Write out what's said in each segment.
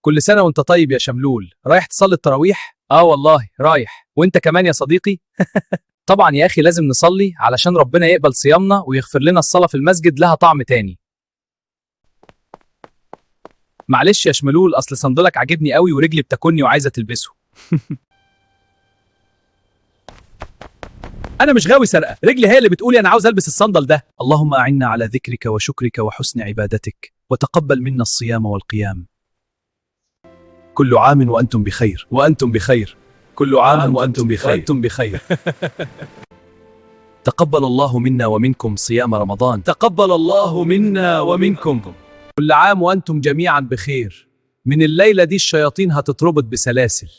كل سنة وانت طيب يا شملول. رايح تصلي التراويح؟ والله رايح. وانت كمان يا صديقي؟ طبعا يا اخي لازم نصلي علشان ربنا يقبل صيامنا ويغفر لنا. الصلاة في المسجد لها طعم تاني. معلش يا شملول، اصل صندلك عاجبني قوي ورجلي بتاكلني وعايزة تلبسه. انا مش غاوي سرقة، رجلي هي اللي بتقولي انا عاوز البس الصندل ده. اللهم اعنا على ذكرك وشكرك وحسن عبادتك، وتقبل منا الصيام والقيام. كل عام وأنتم بخير. وأنتم بخير. كل عام وأنتم بخير. وأنتم بخير. تقبل الله منا ومنكم صيام رمضان. تقبل الله منا ومنكم. كل عام وأنتم جميعا بخير. من الليلة دي الشياطين هتتربط بسلاسل.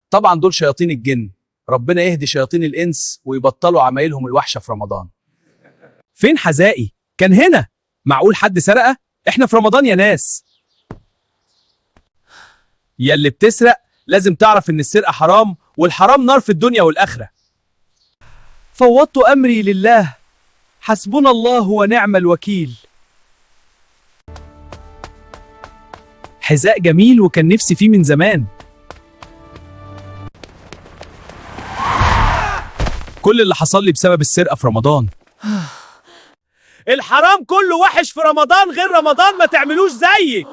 طبعا دول شياطين الجن. ربنا يهدي شياطين الإنس ويبطلوا عمايلهم الوحشة في رمضان. فين حذائي؟ كان هنا. معقول حد سرقة؟ احنا في رمضان يا ناس. يا اللي بتسرق لازم تعرف ان السرقة حرام، والحرام نار في الدنيا والآخرة. فوضت أمري لله، حسبنا الله ونعم الوكيل. حذاء جميل وكان نفسي فيه من زمان. كل اللي حصل لي بسبب السرقة في رمضان. الحرام كله وحش في رمضان، غير رمضان ما تعملوش زيي.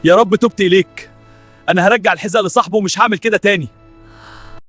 يا رب تبت إليك. أنا هرجع الحذاء لصاحبه ومش هعمل كده تاني.